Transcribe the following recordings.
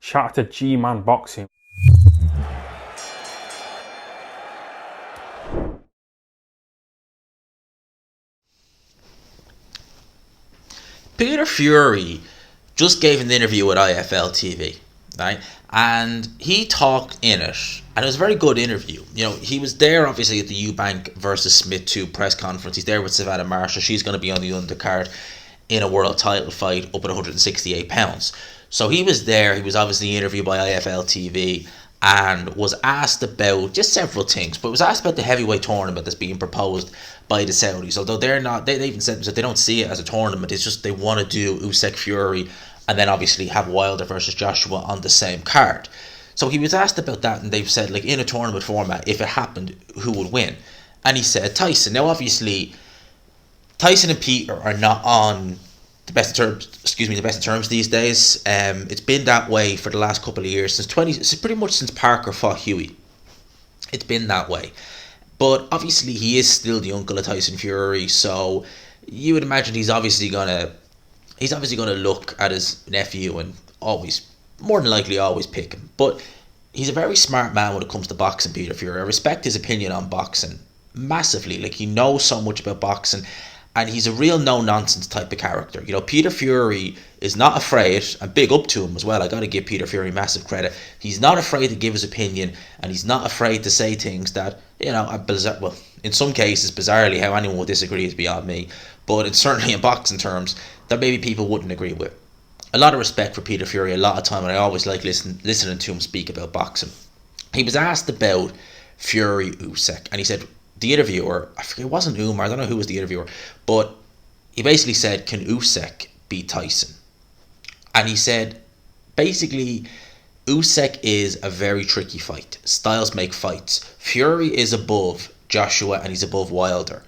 Shout out to G-Man Boxing. Peter Fury just gave an interview with IFL TV, right? And he talked in it, and it was a very good interview. You know, he was there obviously at the Eubank versus Smith 2 press conference. He's there with Savannah Marshall. She's going to be on the undercard in a world title fight up at 168 pounds. So he was there. He was obviously interviewed by IFL TV and was asked about just several things, but was asked about the heavyweight tournament that's being proposed by the Saudis. Although they're not, they even said that they don't see it as a tournament. It's just they want to do Usyk Fury and then obviously have Wilder versus Joshua on the same card. So he was asked about that, and they've said, like, in a tournament format, if it happened, who would win? And he said Tyson. Now, obviously, Tyson and Peter are not on the best of terms these days. It's been that way for the last couple of years since pretty much since Parker fought Huey. It's been that way, but obviously he is still the uncle of Tyson Fury, so you would imagine he's obviously gonna look at his nephew and always, more than likely, always pick him. But he's a very smart man when it comes to boxing, Peter Fury. I respect his opinion on boxing massively. Like, he knows so much about boxing, and he's a real no-nonsense type of character. You know, Peter Fury is not afraid, and big up to him as well. I got to give Peter Fury massive credit. He's not afraid to give his opinion, and he's not afraid to say things that, you know, are bizarre. Well, in some cases, bizarrely, how anyone would disagree is beyond me. But it's certainly in boxing terms that maybe people wouldn't agree with. A lot of respect for Peter Fury, a lot of time, and I always like listening to him speak about boxing. He was asked about Fury Usyk, and he said, the interviewer, I forget, it wasn't Umar, I don't know who was the interviewer, but he basically said, can Usyk beat Tyson? And he said, basically, Usyk is a very tricky fight. Styles make fights. Fury is above Joshua and he's above Wilder.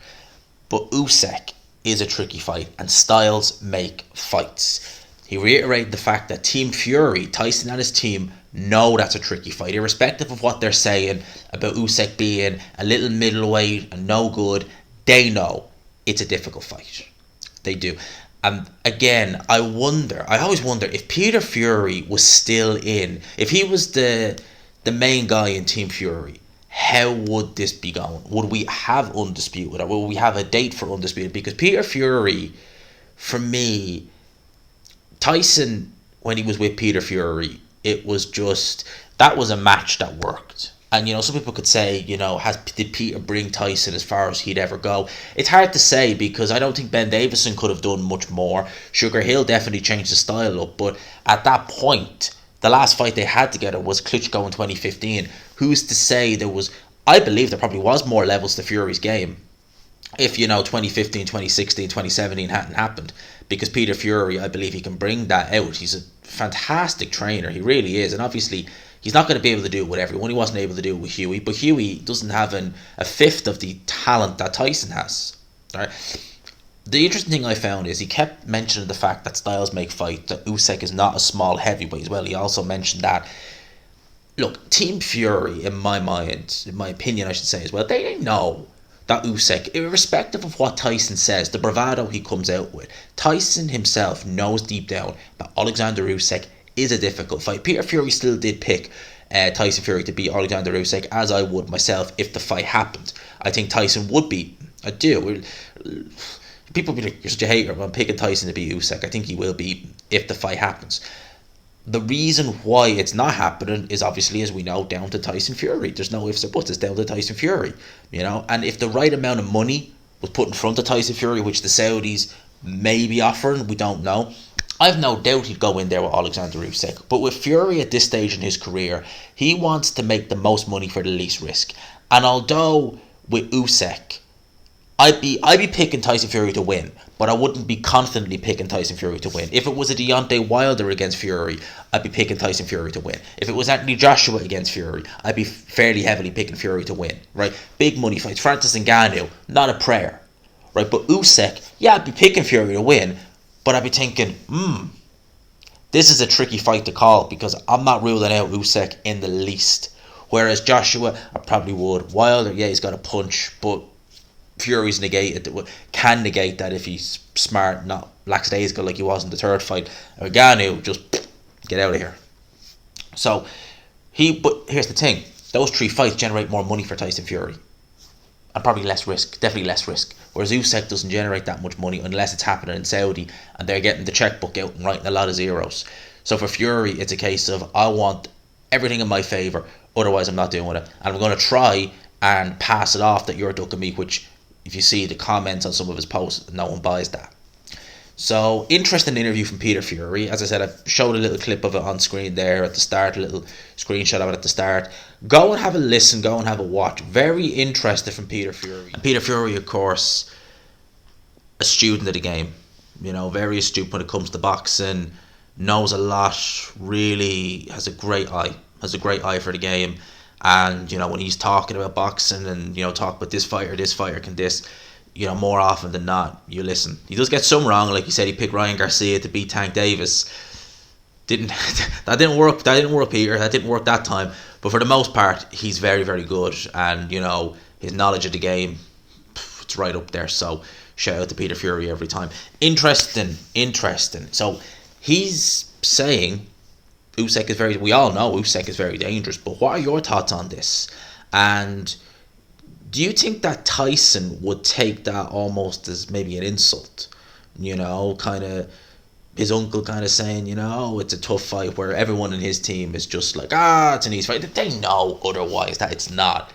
But Usyk is a tricky fight, and styles make fights. He reiterated the fact that Team Fury, Tyson and his team, know that's a tricky fight, irrespective of what they're saying about Usyk being a little middleweight and no good. They know it's a difficult fight. They do. And again, I always wonder if Peter Fury was still in, if he was the main guy in Team Fury, how would this be going? Would we have Undisputed, or will we have a date for Undisputed? Because Peter Fury, for me, Tyson, when he was with Peter Fury, it was just, that was a match that worked. And, you know, some people could say, you know, did Peter bring Tyson as far as he'd ever go? It's hard to say, because I don't think Ben Davison could have done much more. Sugar Hill definitely changed the style up, but at that point, the last fight they had together was Klitschko in 2015. Who's to say there was, I believe there probably was more levels to Fury's game if, you know, 2015, 2016, 2017 hadn't happened. Because Peter Fury, I believe he can bring that out. He's a fantastic trainer. He really is. And obviously, he's not going to be able to do it with everyone. He wasn't able to do it with Huey. But Huey doesn't have a fifth of the talent that Tyson has. All right. The interesting thing I found is he kept mentioning the fact that styles make fight, that Usyk is not a small heavyweight as well. He also mentioned that, look, Team Fury, in my mind, in my opinion I should say as well, they know that Usyk, irrespective of what Tyson says, the bravado he comes out with, Tyson himself knows deep down that Oleksandr Usyk is a difficult fight. Peter Fury still did pick Tyson Fury to beat Oleksandr Usyk, as I would myself if the fight happened. I think Tyson would beat. I do. People be like, you're such a hater. I'm picking Tyson to beat Usyk. I think he will beat if the fight happens. The reason why it's not happening is obviously, as we know, down to Tyson Fury. There's no ifs or buts. It's down to Tyson Fury, you know. And if the right amount of money was put in front of Tyson Fury, which the Saudis may be offering, we don't know, I've no doubt he'd go in there with Oleksandr Usyk. But with Fury at this stage in his career, he wants to make the most money for the least risk. And although with Usyk, I'd be picking Tyson Fury to win, but I wouldn't be confidently picking Tyson Fury to win. If it was a Deontay Wilder against Fury, I'd be picking Tyson Fury to win. If it was Anthony Joshua against Fury, I'd be fairly heavily picking Fury to win, right? Big money fights. Francis Ngannou, not a prayer, right? But Usyk, yeah, I'd be picking Fury to win, but I'd be thinking, this is a tricky fight to call, because I'm not ruling out Usyk in the least. Whereas Joshua, I probably would. Wilder, yeah, he's got a punch, but Fury's can negate that if he's smart, not lackadaisical like he was in the third fight. Ngannou, just get out of here. So but here's the thing: those 3 fights generate more money for Tyson Fury, and probably less risk, definitely less risk. Whereas Usyk doesn't generate that much money unless it's happening in Saudi and they're getting the checkbook out and writing a lot of zeros. So for Fury, it's a case of, I want everything in my favour, otherwise I'm not doing it, and I'm going to try and pass it off that you're ducking me, which, if you see the comments on some of his posts, no one buys that. So, interesting interview from Peter Fury. As I said, I showed a little clip of it on screen there at the start, a little screenshot of it at the start. Go and have a listen, go and have a watch. Very interesting from Peter Fury. And Peter Fury, of course, a student of the game. You know, very astute when it comes to boxing, knows a lot, really has a great eye. Has a great eye for the game. And, you know, when he's talking about boxing and, you know, talk about this fighter can this, you know, more often than not, you listen. He does get some wrong, like he said, he picked Ryan Garcia to beat Tank Davis. That didn't work, Peter. That didn't work that time. But for the most part, he's very, very good. And, you know, his knowledge of the game, it's right up there. So, shout out to Peter Fury every time. Interesting. So, he's saying we all know Usyk is very dangerous, but what are your thoughts on this? And do you think that Tyson would take that almost as maybe an insult? You know, kind of his uncle kind of saying, you know, it's a tough fight, where everyone in his team is just like, it's an easy fight. They know otherwise, that it's not.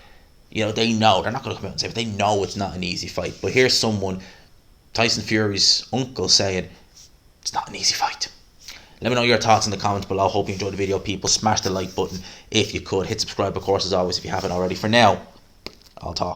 You know, they know. They're not going to come out and say it, but they know it's not an easy fight. But here's someone, Tyson Fury's uncle, saying, it's not an easy fight. Let me know your thoughts in the comments below. Hope you enjoyed the video, people. Smash the like button if you could. Hit subscribe, of course, as always, if you haven't already. For now, I'll talk.